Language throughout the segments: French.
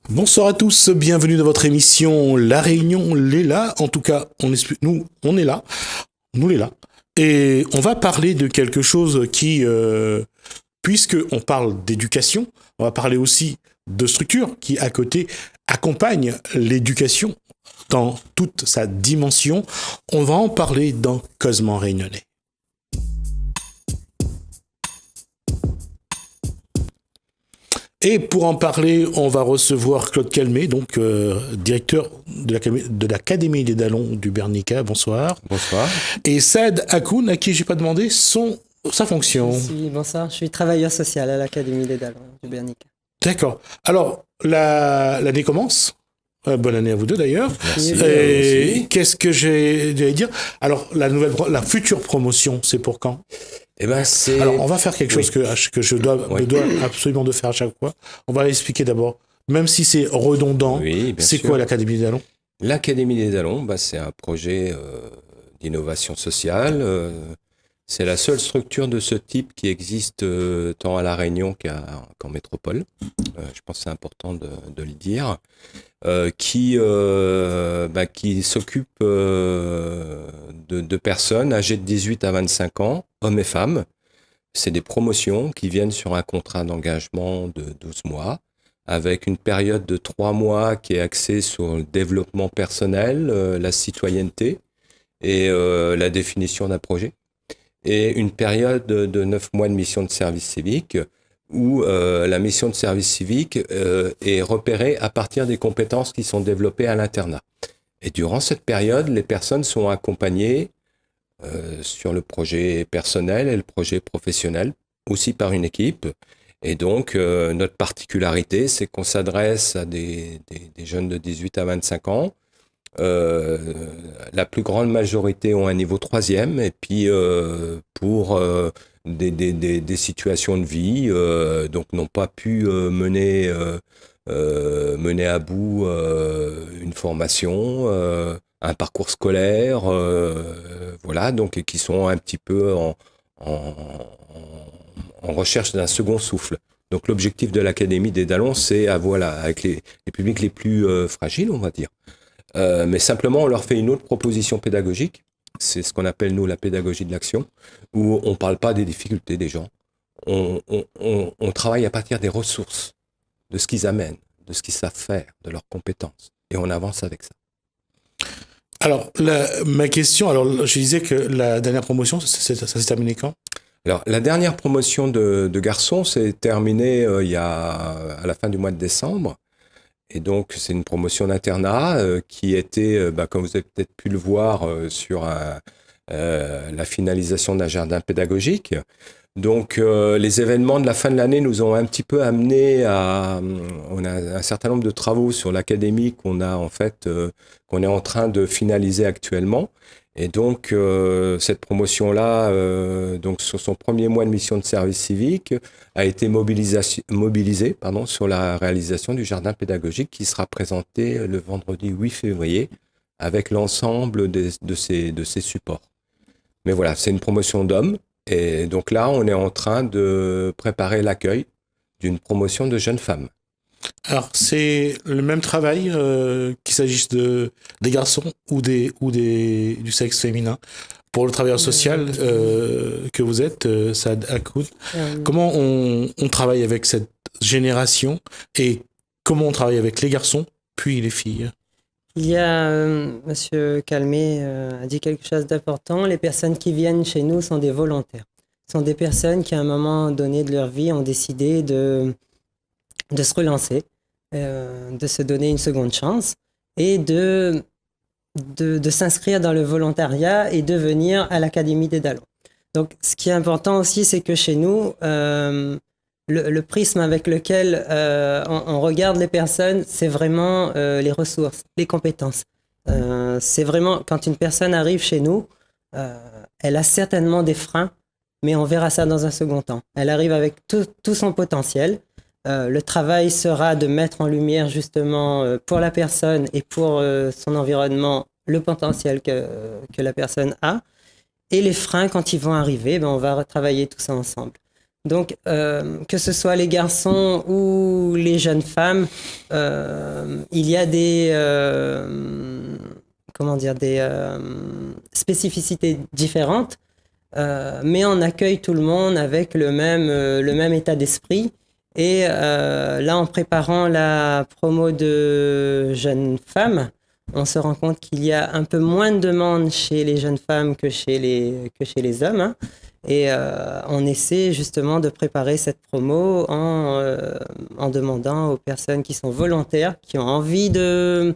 Bonsoir à tous, bienvenue dans votre émission La Réunion Léla. En tout cas, on est là, nous les là. Et on va parler de quelque chose qui, puisque on parle d'éducation, on va parler aussi de structures qui, à côté, accompagnent l'éducation dans toute sa dimension. On va en parler dans Causement Réunionnais. Et pour en parler, on va recevoir Claude Calmet, donc directeur de l'Académie des Dallons du Bernica. Bonsoir. Bonsoir. Et Saad Akoun, à qui j'ai pas demandé sa fonction. Bonsoir, je suis travailleur social à l'Académie des Dallons du Bernica. D'accord. Alors, l'année commence. Bonne année à vous deux d'ailleurs. Merci. Et qu'est-ce que j'allais dire? Alors, la future promotion, c'est pour quand? Alors, on va faire quelque chose que je dois absolument de faire à chaque fois. On va l'expliquer d'abord. Même si c'est redondant, c'est quoi l'Académie des Dallons? L'Académie des Dallons, c'est un projet d'innovation sociale. C'est la seule structure de ce type qui existe tant à La Réunion qu'en métropole. Je pense que c'est important de le dire. Qui s'occupe de personnes âgées de 18 à 25 ans, hommes et femmes. C'est des promotions qui viennent sur un contrat d'engagement de 12 mois, avec une période de 3 mois qui est axée sur le développement personnel, la citoyenneté et la définition d'un projet. Et une période de 9 mois de mission de service civique, où la mission de service civique est repérée à partir des compétences qui sont développées à l'internat. Et durant cette période, les personnes sont accompagnées sur le projet personnel et le projet professionnel, aussi par une équipe. Et donc, notre particularité, c'est qu'on s'adresse à des jeunes de 18 à 25 ans. La plus grande majorité ont un niveau 3e, et puis pour des situations de vie, donc n'ont pas pu mener à bout une formation, un parcours scolaire, voilà, donc qui sont un petit peu en recherche d'un second souffle. Donc l'objectif de l'Académie des Dallons, c'est avec les publics les plus fragiles, on va dire. Mais simplement, on leur fait une autre proposition pédagogique. C'est ce qu'on appelle, nous, la pédagogie de l'action, où on ne parle pas des difficultés des gens. On travaille à partir des ressources, de ce qu'ils amènent, de ce qu'ils savent faire, de leurs compétences. Et on avance avec ça. Alors, ma question, je disais que la dernière promotion, ça s'est terminé quand? Alors, la dernière promotion de garçons s'est terminée à la fin du mois de décembre. Et donc, c'est une promotion d'internat qui était, comme vous avez peut-être pu le voir, sur la finalisation d'un jardin pédagogique. Donc, les événements de la fin de l'année nous ont un petit peu amené on a un certain nombre de travaux sur l'académie qu'on est en train de finaliser actuellement. Et donc, cette promotion-là, donc sur son premier mois de mission de service civique, a été mobilisée sur la réalisation du jardin pédagogique qui sera présenté le vendredi 8 février avec l'ensemble de ces supports. Mais voilà, c'est une promotion d'hommes. Et donc là, on est en train de préparer l'accueil d'une promotion de jeunes femmes. Alors, c'est le même travail, qu'il s'agisse des garçons ou du sexe féminin. Pour le travailleur social que vous êtes, Saad Akoun, comment on travaille avec cette génération et comment on travaille avec les garçons puis les filles? Il y a, Monsieur Calmet a dit quelque chose d'important. Les personnes qui viennent chez nous sont des volontaires. Ce sont des personnes qui, à un moment donné de leur vie, ont décidé de se relancer, de se donner une seconde chance et de s'inscrire dans le volontariat et de venir à l'Académie des Dallons. Donc, ce qui est important aussi, c'est que chez nous, le prisme avec lequel on regarde les personnes, c'est vraiment les ressources, les compétences. C'est vraiment, quand une personne arrive chez nous, elle a certainement des freins mais on verra ça dans un second temps. Elle arrive avec tout son potentiel. Le travail sera de mettre en lumière justement pour la personne et pour son environnement le potentiel que la personne a. Et les freins, quand ils vont arriver, on va retravailler tout ça ensemble. Donc, que ce soit les garçons ou les jeunes femmes, il y a des spécificités différentes, mais on accueille tout le monde avec le même état d'esprit. Et là, en préparant la promo de jeunes femmes, on se rend compte qu'il y a un peu moins de demandes chez les jeunes femmes que chez les hommes. Hein. Et on essaie justement de préparer cette promo en demandant aux personnes qui sont volontaires, qui ont envie de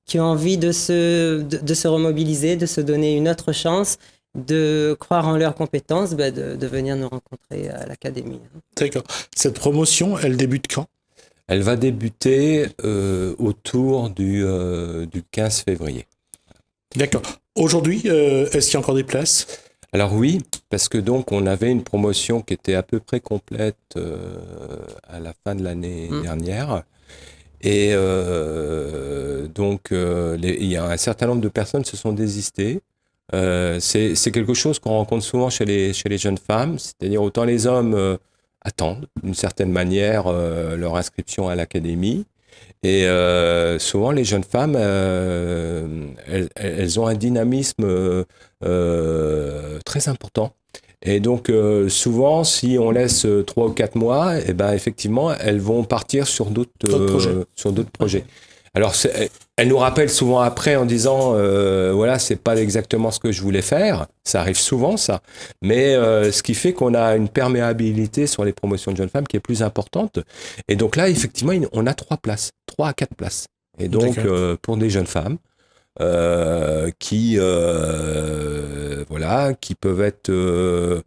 se remobiliser, de se donner une autre chance, de croire en leurs compétences, de venir nous rencontrer à l'académie. D'accord. Cette promotion, elle débute quand ? Elle va débuter autour du 15 février. D'accord. Aujourd'hui, est-ce qu'il y a encore des places ? Alors oui, parce que donc on avait une promotion qui était à peu près complète à la fin de l'année dernière. Et donc il y a un certain nombre de personnes qui se sont désistées. C'est quelque chose qu'on rencontre souvent chez les jeunes femmes, c'est-à-dire autant les hommes attendent d'une certaine manière leur inscription à l'académie, et souvent les jeunes femmes elles ont un dynamisme très important, et donc souvent si on laisse 3 ou 4 mois, et ben effectivement elles vont partir sur d'autres projets. Alors, elle nous rappelle souvent après en disant voilà, c'est pas exactement ce que je voulais faire. Ça arrive souvent, ça. Mais ce qui fait qu'on a une perméabilité sur les promotions de jeunes femmes qui est plus importante. Et donc là, effectivement, on a 3 à 4 places. Et donc, pour des jeunes femmes qui peuvent être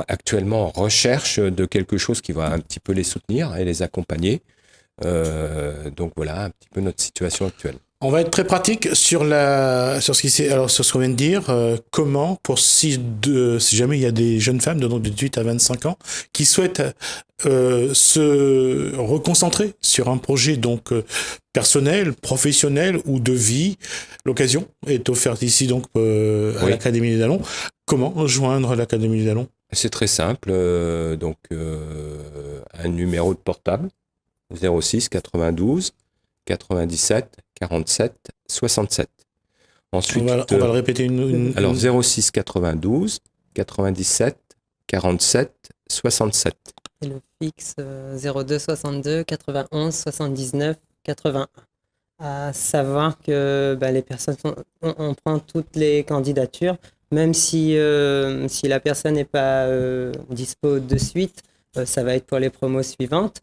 actuellement en recherche de quelque chose qui va un petit peu les soutenir et les accompagner. Donc voilà un petit peu notre situation actuelle. On va être très pratique sur ce qu'on vient de dire. Comment, si jamais il y a des jeunes femmes de 18 à 25 ans qui souhaitent se reconcentrer sur un projet donc personnel, professionnel ou de vie, l'occasion est offerte ici donc à l'Académie des Dallons. Comment rejoindre l'Académie des Dallons ? C'est très simple. Un numéro de portable 06 92 97 47 67. Ensuite, on va le répéter alors 06 92 97 47 67. Et le fixe 02 62 91 79 81. À savoir que les personnes on prend toutes les candidatures, même si la personne n'est pas dispo de suite, ça va être pour les promos suivantes.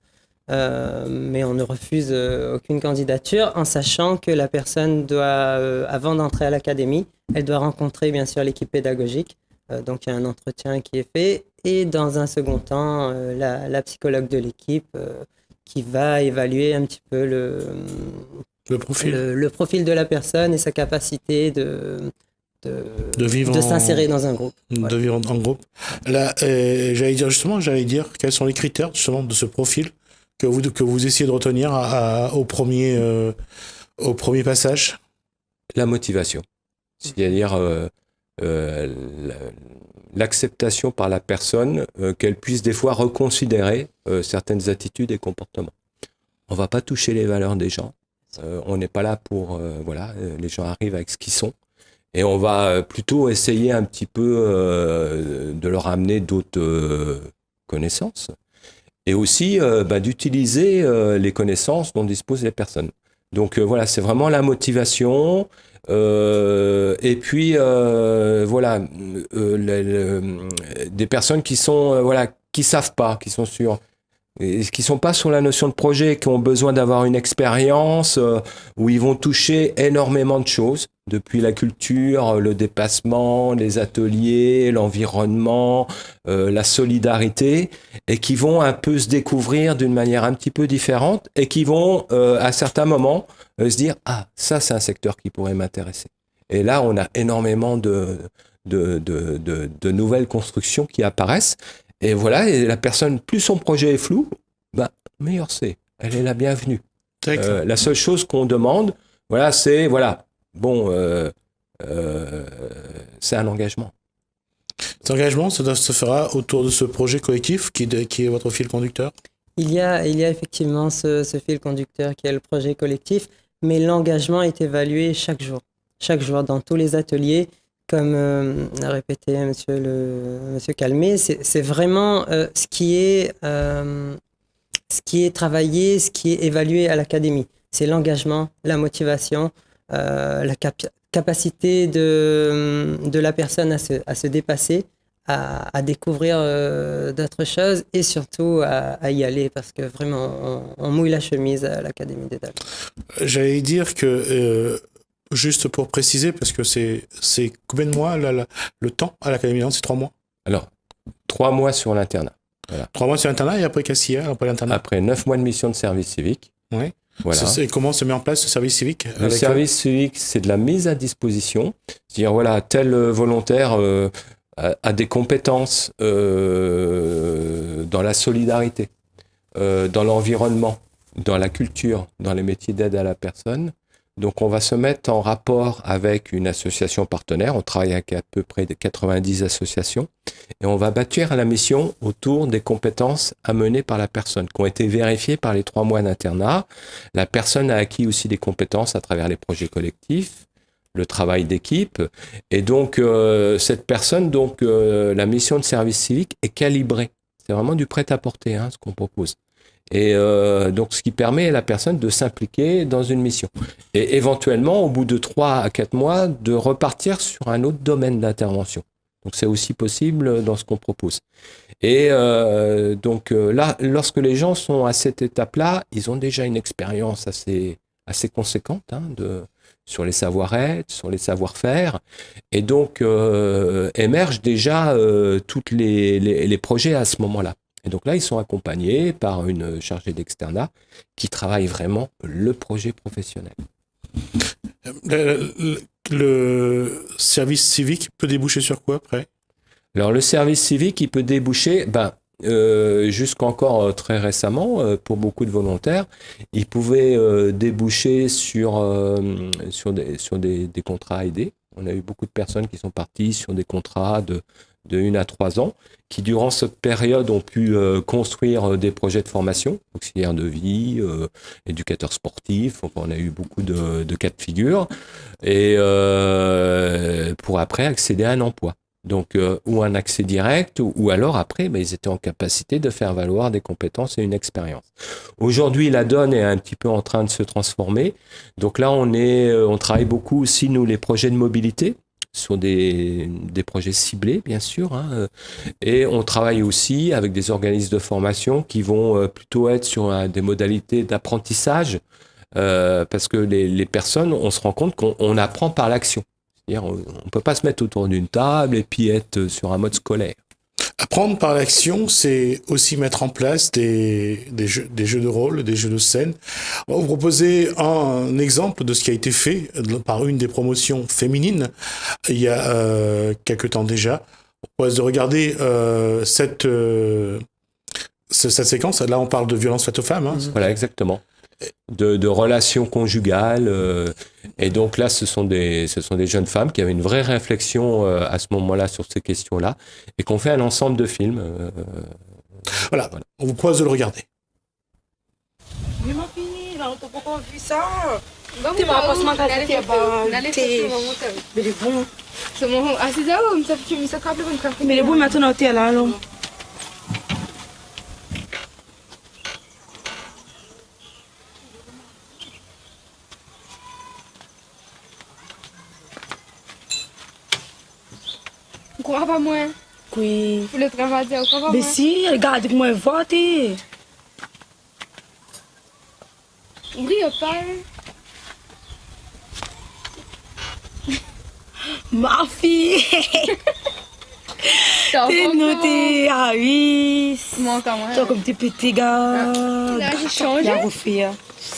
Mais on ne refuse aucune candidature en sachant que la personne doit, avant d'entrer à l'académie, elle doit rencontrer bien sûr l'équipe pédagogique. Donc il y a un entretien qui est fait, et dans un second temps, la psychologue de l'équipe qui va évaluer un petit peu le profil de la personne et sa capacité de s'insérer dans un groupe. De vivre en groupe. Là, j'allais dire quels sont les critères justement de ce profil que vous essayez de retenir au premier passage. La motivation, c'est-à-dire l'acceptation par la personne qu'elle puisse des fois reconsidérer certaines attitudes et comportements. On ne va pas toucher les valeurs des gens. On n'est pas là pour... les gens arrivent avec ce qu'ils sont. Et on va plutôt essayer un petit peu de leur amener d'autres connaissances. Et aussi d'utiliser les connaissances dont disposent les personnes. Donc c'est vraiment la motivation. Et puis des personnes qui sont qui savent pas, qui sont sûres, et qui sont pas sur la notion de projet, qui ont besoin d'avoir une expérience où ils vont toucher énormément de choses, depuis la culture, le dépassement, les ateliers, l'environnement, la solidarité, et qui vont un peu se découvrir d'une manière un petit peu différente, et qui vont à certains moments se dire ça c'est un secteur qui pourrait m'intéresser. Et là on a énormément de de nouvelles constructions qui apparaissent. Et voilà, et la personne, plus son projet est flou, meilleur c'est. Elle est la bienvenue. La seule chose qu'on demande, voilà, c'est, c'est un engagement. Cet engagement se fera autour de ce projet collectif qui est votre fil conducteur? Il y a effectivement ce fil conducteur qui est le projet collectif, mais l'engagement est évalué chaque jour. Chaque jour, dans tous les ateliers, comme a répété Monsieur Calmet, c'est vraiment ce qui est travaillé, ce qui est évalué à l'académie. C'est l'engagement, la motivation, la capacité de la personne à se dépasser, à découvrir d'autres choses et surtout à y aller parce que vraiment on mouille la chemise à l'Académie des Dalles. J'allais dire que, juste pour préciser, parce que c'est combien de mois le temps à l'Académie des Dalles? C'est 3 mois? Alors, 3 mois sur l'internat. Voilà. 3 mois sur l'internat et après qu'est-ce qu'il y a après l'internat? Après 9 mois de mission de service civique. Oui. Voilà. Comment se met en place ce service civique? Le service civique, c'est de la mise à disposition. C'est-à-dire, voilà, tel volontaire a des compétences dans la solidarité, dans l'environnement, dans la culture, dans les métiers d'aide à la personne. Donc, on va se mettre en rapport avec une association partenaire. On travaille avec à peu près 90 associations. Et on va bâtir la mission autour des compétences amenées par la personne, qui ont été vérifiées par les 3 mois d'internat. La personne a acquis aussi des compétences à travers les projets collectifs, le travail d'équipe. Et donc, cette personne, la mission de service civique est calibrée. C'est vraiment du prêt-à-porter, ce qu'on propose. Et donc, ce qui permet à la personne de s'impliquer dans une mission. Et éventuellement, au bout de 3 à 4 mois, de repartir sur un autre domaine d'intervention. Donc, c'est aussi possible dans ce qu'on propose. Et là, lorsque les gens sont à cette étape-là, ils ont déjà une expérience assez conséquente sur les savoir-être, sur les savoir-faire. Et donc, émergent déjà tous les projets à ce moment-là. Et donc là, ils sont accompagnés par une chargée d'externat qui travaille vraiment le projet professionnel. Le service civique peut déboucher sur quoi après? Alors, le service civique, il peut déboucher, jusqu'encore très récemment, pour beaucoup de volontaires, il pouvait déboucher sur des contrats aidés. On a eu beaucoup de personnes qui sont parties sur des contrats de 1 à 3 ans, qui durant cette période ont pu construire des projets de formation, auxiliaires de vie, éducateurs sportifs, on a eu beaucoup de cas de figure, et pour après accéder à un emploi. Donc, ou un accès direct, ou alors après, ils étaient en capacité de faire valoir des compétences et une expérience. Aujourd'hui, la donne est un petit peu en train de se transformer. Donc là, on travaille beaucoup aussi, nous, les projets de mobilité, sur des projets ciblés, bien sûr. Et on travaille aussi avec des organismes de formation qui vont plutôt être sur des modalités d'apprentissage, parce que les personnes, on se rend compte qu'on apprend par l'action. C'est-à-dire, on ne peut pas se mettre autour d'une table et puis être sur un mode scolaire. Apprendre par l'action, c'est aussi mettre en place des jeux de rôle, des jeux de scène. On va vous proposer un exemple de ce qui a été fait par une des promotions féminines il y a quelque temps déjà. On propose de regarder cette séquence. Là, on parle de violence faite aux femmes. Voilà, exactement. De relations conjugales. Et donc là, ce sont des jeunes femmes qui avaient une vraie réflexion à ce moment-là sur ces questions-là et qu'on fait un ensemble de films. Voilà, on vous propose de le regarder. Mais ma fille, là, on t'a pas vu ça. Vamos Tem uma lá, próxima casa dale que é foto, dale ter. foto, vamos ter. Belebum. Somos así ya vamos a ver se acaba com café. Belebum, mas tu não tem lá, não. Quoi pas moi? Oui. Pour le travail, quoi pas moi? Mais si, regarde comment elle vote. Oublie pas. Ma fille. T'es notée à 8. Moi quand même. Toi, comme t'es petit gars. Là, j'ai changé. La refait.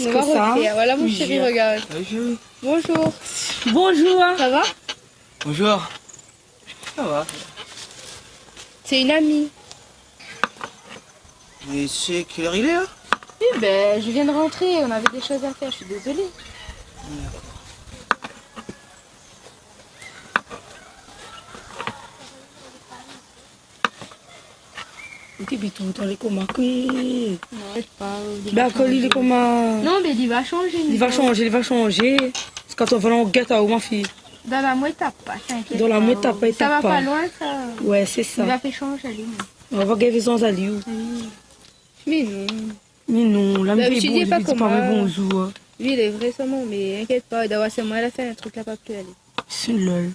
On va refaire. Voilà mon chéri, regarde. Bonjour. Bonjour. Bonjour. Ça va? Bonjour. Ça va. C'est une amie. Mais c'est quelle heure il est là? Oui, ben, je viens de rentrer, on avait des choses à faire, je suis désolée. Ok, puis tout le temps, les communs. Oui. Non, je sais pas. Bah, quand il est comment. Non, mais il va changer. Il va changer, il va changer. C'est quand on va en gâteau, ma fille. Dans la moitié, tape pas, t'inquiète. Dans la moitié, tape pas, il Ça va tape pas pas. loin, ça. Ouais, c'est Il ça. va faire changer, allez. On va gagner sans aller où. Mais non. Mais non, la Bah, vie tu est dis bon, pas je dis pas comment. mais bonjour. Lui, il est vrai sûrement, mais inquiète pas, d'avoir c'est moi, elle a fait un truc là, pas plus aller. C'est lol.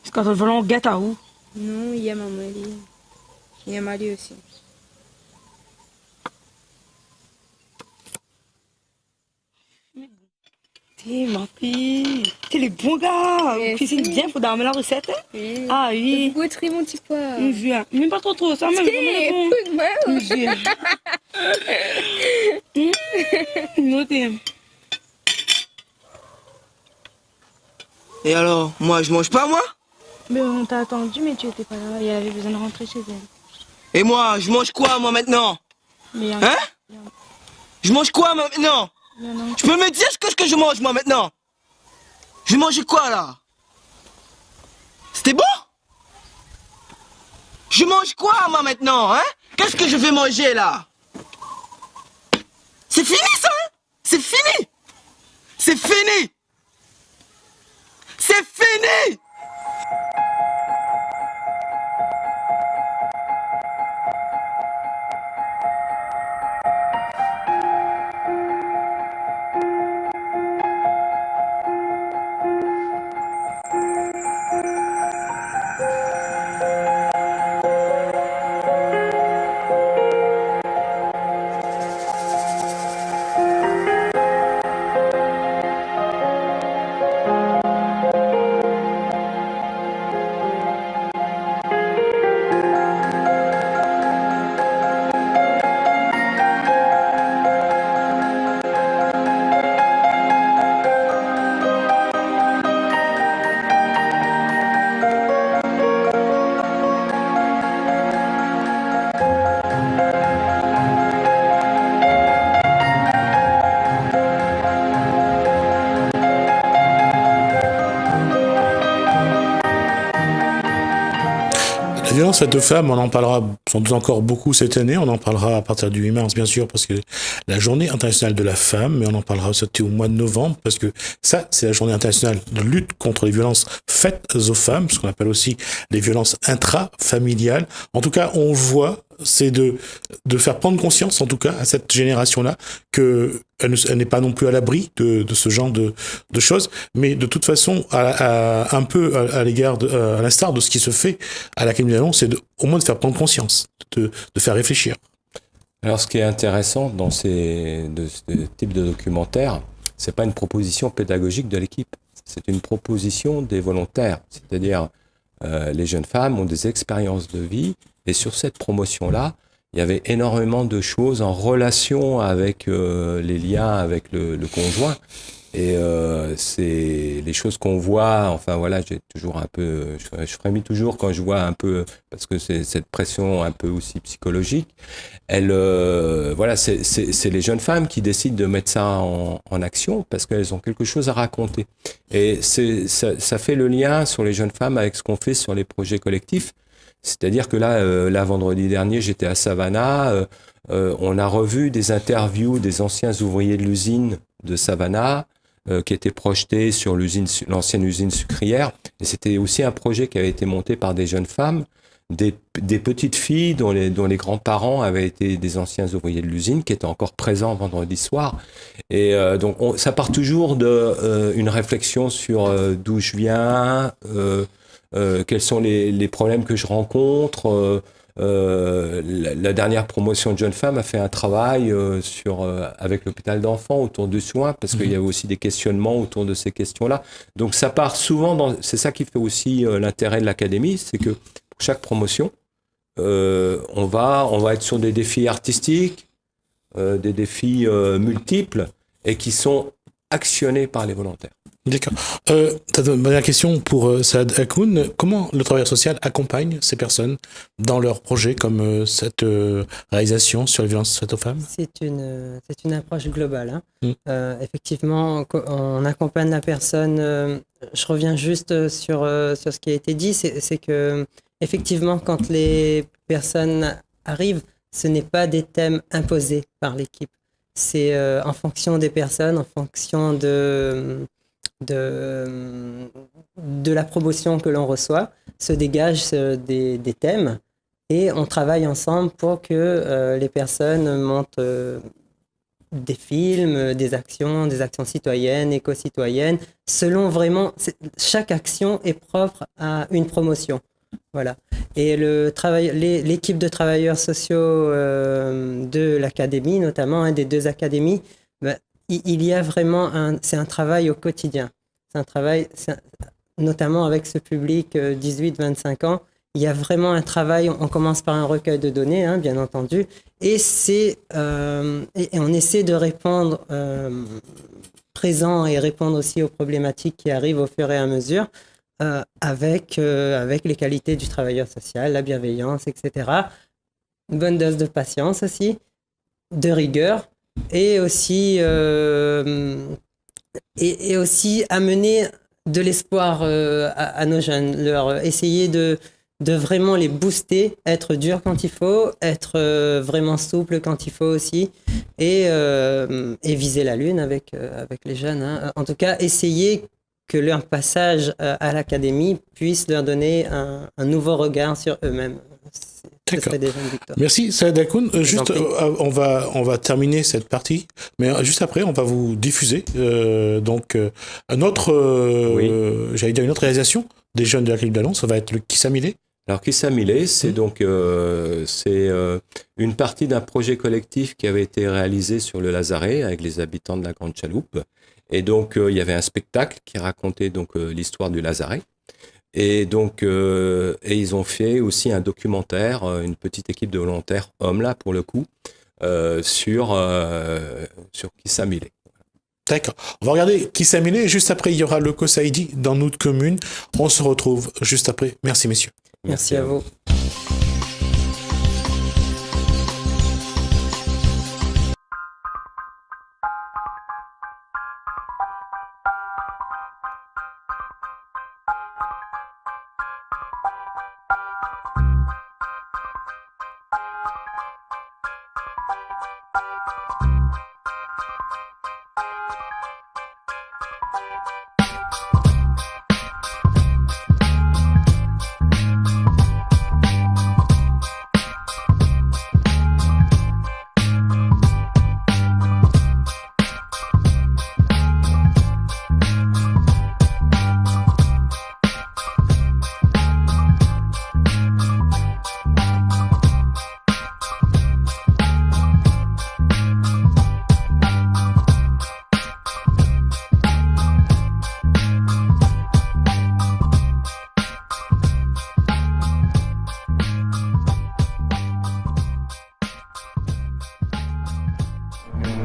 C'est quand on va en gâteau. Non, il y a maman, il y a Mali aussi. T'es ma fille. T'es les bons gars. Merci. Cuisine bien, faut dormir la recette. Hein? Oui. Ah oui. Goûterie, mon petit pois. Une vue. Mais pas trop trop, ça même. Écoute, moi. Une vue. Notez. Et alors, moi, je mange pas, moi? Mais on t'a attendu, mais tu étais pas là, et elle avait besoin de rentrer chez elle. Et moi, je mange quoi, moi, maintenant? Mais il y en Hein? Je mange quoi, moi, maintenant? il y en a- Tu peux me dire ce que je mange, moi, maintenant? Je vais manger quoi, là? C'était bon? Je mange quoi, moi, maintenant, hein? Qu'est-ce que je vais manger, là? C'est fini, ça, hein? C'est fini! C'est fini! C'est fini! La violence faite aux femmes, on en parlera sans doute encore beaucoup cette année. On en parlera à partir du 8 mars, bien sûr, parce que la journée internationale de la femme, mais on en parlera aussi au mois de novembre, parce que ça, c'est la journée internationale de lutte contre les violences faites aux femmes, ce qu'on appelle aussi les violences intrafamiliales. En tout cas, on voit, c'est de faire prendre conscience, en tout cas, à cette génération-là, que elle n'est pas non plus à l'abri de ce genre de choses, mais de toute façon, un peu à l'égard, à l'instar de ce qui se fait à l'Académie d'Allons, c'est au moins de faire prendre conscience, de faire réfléchir. Alors, ce qui est intéressant dans ce type de documentaire, c'est pas une proposition pédagogique de l'équipe, c'est une proposition des volontaires. C'est-à-dire, les jeunes femmes ont des expériences de vie, et sur cette promotion-là, il y avait énormément de choses en relation avec les liens avec le conjoint. Et c'est les choses qu'on voit, enfin voilà, j'ai toujours un peu, je frémis toujours quand je vois un peu, parce que c'est cette pression un peu aussi psychologique. Voilà, c'est les jeunes femmes qui décident de mettre ça en action parce qu'elles ont quelque chose à raconter. Et ça fait le lien sur les jeunes femmes avec ce qu'on fait sur les projets collectifs. C'est-à-dire que là, vendredi dernier, j'étais à Savannah, on a revu des interviews des anciens ouvriers de l'usine de Savannah, qui étaient projetés sur l'ancienne usine sucrière. Et c'était aussi un projet qui avait été monté par des jeunes femmes, des petites filles dont les grands-parents avaient été des anciens ouvriers de l'usine, qui étaient encore présents vendredi soir. Et donc, ça part toujours d'une réflexion sur d'où je viens, quels sont les problèmes que je rencontre. La dernière promotion de jeunes femmes a fait un travail avec l'hôpital d'enfants autour du soin, parce qu'il y avait aussi des questionnements autour de ces questions-là. Donc ça part souvent c'est ça qui fait aussi l'intérêt de l'académie, c'est que pour chaque promotion, on va être sur des défis artistiques, des défis multiples, et qui sont actionnés par les volontaires. D'accord. Dernière question pour Saad Hakoun. Comment le travailleur social accompagne ces personnes dans leurs projets comme cette réalisation sur les violences faites aux femmes? C'est une approche globale, hein. Effectivement, on accompagne la personne. Je reviens juste sur ce qui a été dit. C'est que, effectivement, quand les personnes arrivent, ce n'est pas des thèmes imposés par l'équipe. C'est en fonction des personnes, en fonction de la promotion que l'on reçoit, se dégagent des thèmes et on travaille ensemble pour que les personnes montent des films, des actions citoyennes, éco-citoyennes, selon vraiment, chaque action est propre à une promotion. Voilà. Et l'équipe de travailleurs sociaux de l'académie, notamment des 2 académies, il y a vraiment c'est un travail au quotidien. C'est un travail, notamment avec ce public 18-25 ans. Il y a vraiment un travail. On commence par un recueil de données, hein, bien entendu, et on essaie de répondre présent et répondre aussi aux problématiques qui arrivent au fur et à mesure. Avec les qualités du travailleur social, la bienveillance, etc. Une bonne dose de patience aussi, de rigueur, et aussi amener de l'espoir à nos jeunes, essayer de vraiment les booster, être dur quand il faut, être vraiment souple quand il faut aussi, et viser la lune avec les jeunes, hein. En tout cas, essayer que leur passage à l'académie puisse leur donner un nouveau regard sur eux-mêmes. Ce serait déjà une victoire. Merci Saad Hakoun. Juste, on va terminer cette partie, mais juste après, on va vous diffuser une autre réalisation des jeunes de la Clinique d'Allons. Ça va être le Kissamilé. Alors Kissamilé, c'est donc une partie d'un projet collectif qui avait été réalisé sur le Lazaret avec les habitants de la Grande Chaloupe. Et donc, il y avait un spectacle qui racontait donc l'histoire du Lazaret. Et donc, et ils ont fait aussi un documentaire, une petite équipe de volontaires, hommes là pour le coup, sur Kissamilé. D'accord. On va regarder Kissamilé et juste après, il y aura le Kosaïdi dans notre commune. On se retrouve juste après. Merci messieurs. Merci à vous.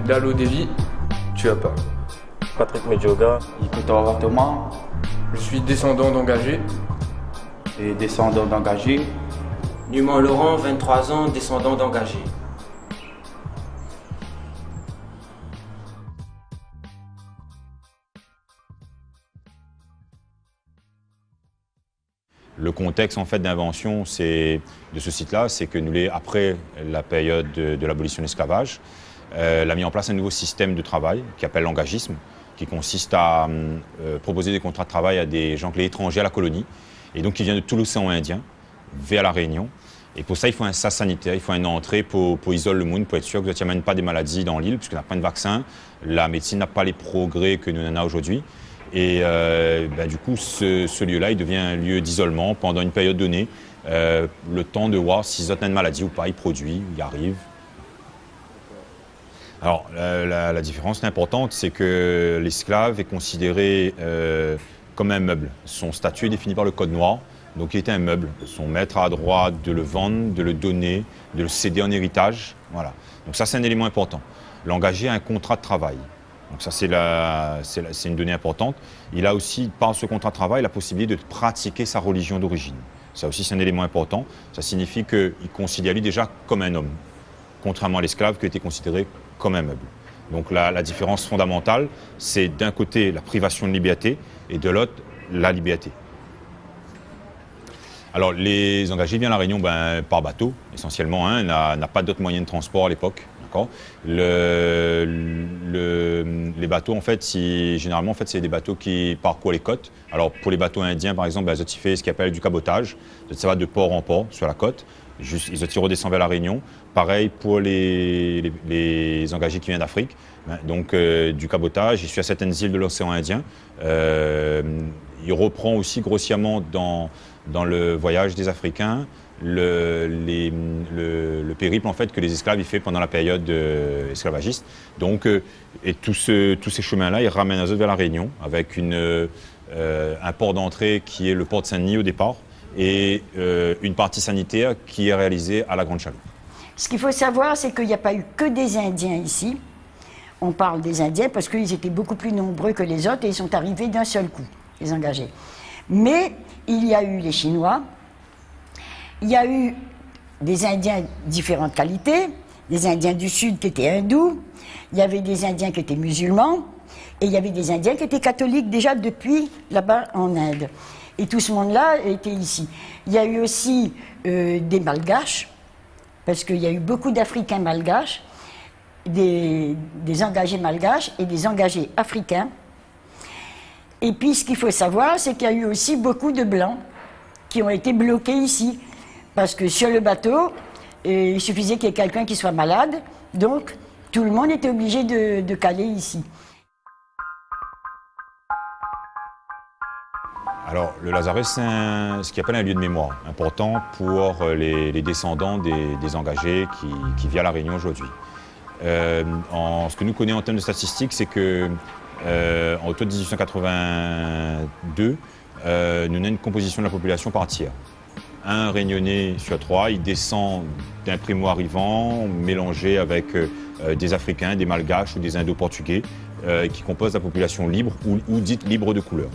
Dalo Devi, tu as pas. Patrick Medjoga, Ikuto Thomas. Je suis descendant d'engagés. Et descendant d'engagés. Numan Laurent, 23 ans, descendant d'engagés. Le contexte en fait d'invention de ce site-là, c'est que après la période de l'abolition de l'esclavage, a mis en place un nouveau système de travail qui s'appelle l'engagisme, qui consiste à proposer des contrats de travail à des gens étrangers à la colonie, et donc qui viennent de tout l'océan Indien vers la Réunion. Et pour ça, il faut un sas sanitaire, il faut une entrée pour isoler le monde, pour être sûr que vous n'amènez pas des maladies dans l'île, puisqu'on n'a pas de vaccin, la médecine n'a pas les progrès que nous en avons aujourd'hui. Et du coup, ce lieu-là, il devient un lieu d'isolement pendant une période donnée, le temps de voir s'ils ont une maladie ou pas, ils produisent, ils arrivent. Alors, la différence importante, c'est que l'esclave est considéré comme un meuble. Son statut est défini par le Code noir, donc il était un meuble. Son maître a droit de le vendre, de le donner, de le céder en héritage. Voilà. Donc ça, c'est un élément important. L'engagé a un contrat de travail. Donc ça, c'est une donnée importante. Il a aussi, par ce contrat de travail, la possibilité de pratiquer sa religion d'origine. Ça aussi, c'est un élément important. Ça signifie qu'il considère lui déjà comme un homme, contrairement à l'esclave qui était considéré comme un meuble. Donc la différence fondamentale, c'est d'un côté la privation de liberté et de l'autre, la liberté. Alors, les engagés viennent à La Réunion par bateau, essentiellement. N'a pas d'autres moyens de transport à l'époque. Les bateaux, en fait, généralement, en fait, c'est des bateaux qui parcourent les côtes. Alors, pour les bateaux indiens, par exemple, ils ont fait ce qu'ils appellent du cabotage. Ça va de port en port sur la côte. Ils ont redescendent vers La Réunion. Pareil pour les engagés qui viennent d'Afrique. Donc, du cabotage, il suit à certaines îles de l'océan Indien. Il reprend aussi grossièrement dans le voyage des Africains le périple en fait que les esclaves ils font pendant la période esclavagiste. Donc, et tous ces chemins-là, ils ramènent à eux vers La Réunion avec un port d'entrée qui est le port de Saint-Denis au départ et une partie sanitaire qui est réalisée à la Grande Chaloupe. Ce qu'il faut savoir, c'est qu'il n'y a pas eu que des Indiens ici. On parle des Indiens parce qu'ils étaient beaucoup plus nombreux que les autres et ils sont arrivés d'un seul coup, les engagés. Mais il y a eu les Chinois, il y a eu des Indiens de différentes qualités, des Indiens du Sud qui étaient hindous, il y avait des Indiens qui étaient musulmans, et il y avait des Indiens qui étaient catholiques déjà depuis là-bas en Inde. Et tout ce monde-là était ici. Il y a eu aussi des Malgaches, parce qu'il y a eu beaucoup d'Africains malgaches, des engagés malgaches et des engagés africains. Et puis, ce qu'il faut savoir, c'est qu'il y a eu aussi beaucoup de Blancs qui ont été bloqués ici. Parce que sur le bateau, il suffisait qu'il y ait quelqu'un qui soit malade. Donc, tout le monde était obligé de caler ici. Alors, le Lazaret, c'est ce qu'on appelle un lieu de mémoire important pour les descendants des engagés qui vivent à La Réunion aujourd'hui. Ce que nous connaissons en termes de statistiques, c'est que en autour de 1882, nous avons une composition de la population par tiers. Un Réunionnais sur 3, il descend d'un primo-arrivant mélangé avec des Africains, des Malgaches ou des Indo-Portugais qui composent la population libre ou dite libre de couleur.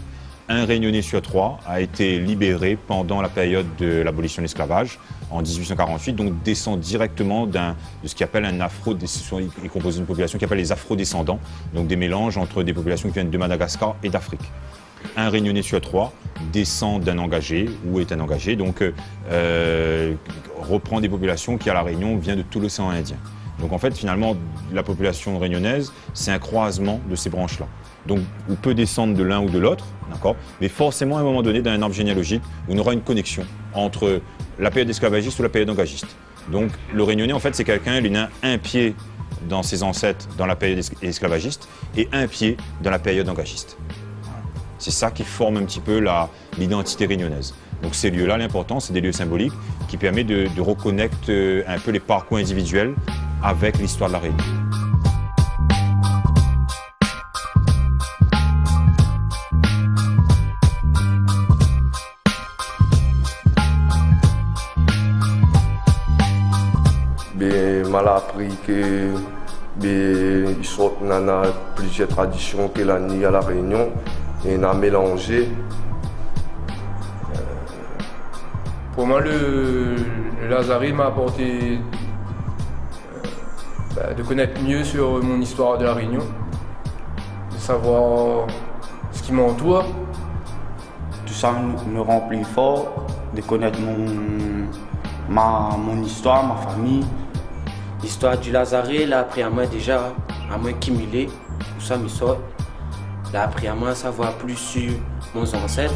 Un Réunionnais sur 3 a été libéré pendant la période de l'abolition de l'esclavage en 1848, donc descend directement de ce qu'on appelle un il compose une population qui appelle les afro-descendants, donc des mélanges entre des populations qui viennent de Madagascar et d'Afrique. Un Réunionnais sur 3 descend d'un engagé ou est un engagé, donc reprend des populations qui à La Réunion vient de tout l'océan Indien. Donc en fait, finalement, la population réunionnaise, c'est un croisement de ces branches-là. Donc, on peut descendre de l'un ou de l'autre, d'accord, mais forcément, à un moment donné, dans un arbre généalogique, on aura une connexion entre la période esclavagiste ou la période engagiste. Donc, le Réunionnais, en fait, c'est quelqu'un, il a un pied dans ses ancêtres dans la période esclavagiste et un pied dans la période engagiste. C'est ça qui forme un petit peu l'identité réunionnaise. Donc, ces lieux-là, l'important, c'est des lieux symboliques qui permettent de reconnecter un peu les parcours individuels avec l'histoire de la Réunion. Mal appris que ils sont dans plusieurs traditions que la nuit à La Réunion et on a mélangé. Pour moi, le Lazaret m'a apporté de connaître mieux sur mon histoire de La Réunion, de savoir ce qui m'entoure. Tout ça me rend plus fort, de connaître mon histoire, ma famille. L'histoire du Lazaret, l'a appris à moi déjà, à moi cumuler, tout ça me sort. L'a appris à moi à savoir plus sur mon ancêtre.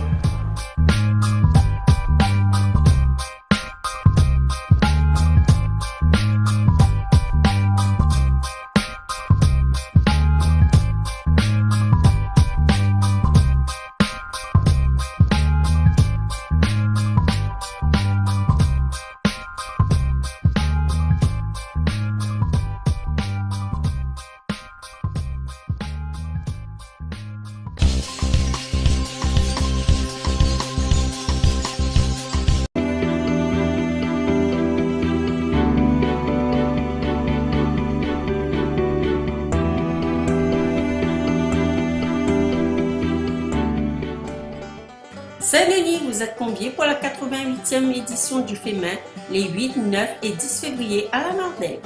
Saint-Denis, vous êtes conviés pour la 88e édition du FEMIN les 8, 9 et 10 février à la Mardelle.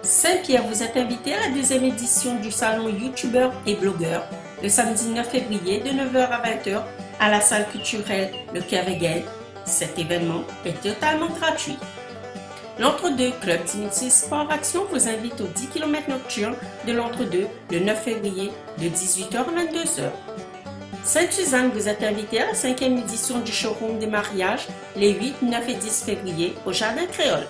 Saint-Pierre, vous êtes invité à la 2e édition du salon youtubeurs et blogueurs le samedi 9 février de 9h à 20h à la salle culturelle Le Kerveghel. Cet événement est totalement gratuit. L'Entre-deux Club d'Initié Sport Action vous invite au 10 km nocturne de l'Entre-deux le 9 février de 18h à 22h. Sainte-Suzanne, vous êtes invité à la 5e édition du showroom des mariages les 8, 9 et 10 février au Jardin Créole.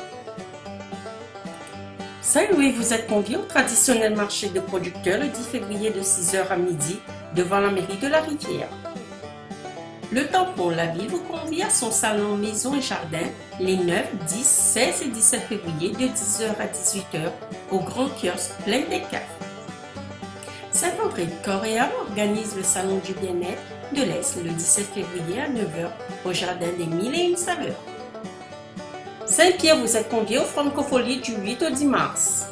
Saint-Louis, vous êtes conviés au traditionnel marché de producteurs le 10 février de 6h à midi devant la mairie de la Rivière. Le Tampon, la ville vous convie à son salon Maison et Jardin les 9, 10, 16 et 17 février de 10h à 18h au Grand Kiosque Plein des Caves. Saint-André-de-Corréa organise le salon du bien-être de l'Est le 17 février à 9h au Jardin des Mille et une Saveurs. Saint-Pierre, vous êtes conviés au Francofolie du 8 au 10 mars.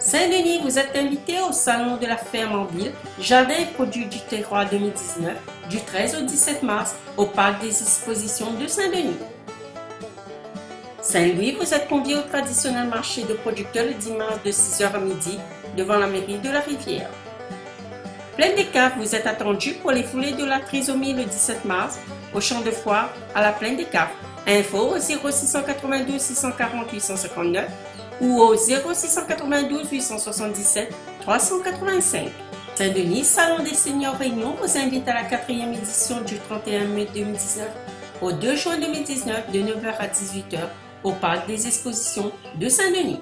Saint-Denis, vous êtes invité au salon de la ferme en ville, Jardin et produits du terroir 2019, du 13 au 17 mars au parc des expositions de Saint-Denis. Saint-Louis, vous êtes conviés au traditionnel marché de producteurs le 10 mars de 6h à midi devant la mairie de la Rivière. Plein des Caves, vous êtes attendus pour les foulées de la trisomie le 17 mars au champ de foire à la Plaine des Caves. Info au 0692 640 859 ou au 0692 877 385. Saint-Denis, Salon des Seniors Réunion vous invite à la 4e édition du 31 mai 2019 au 2 juin 2019 de 9h à 18h au Parc des Expositions de Saint-Denis.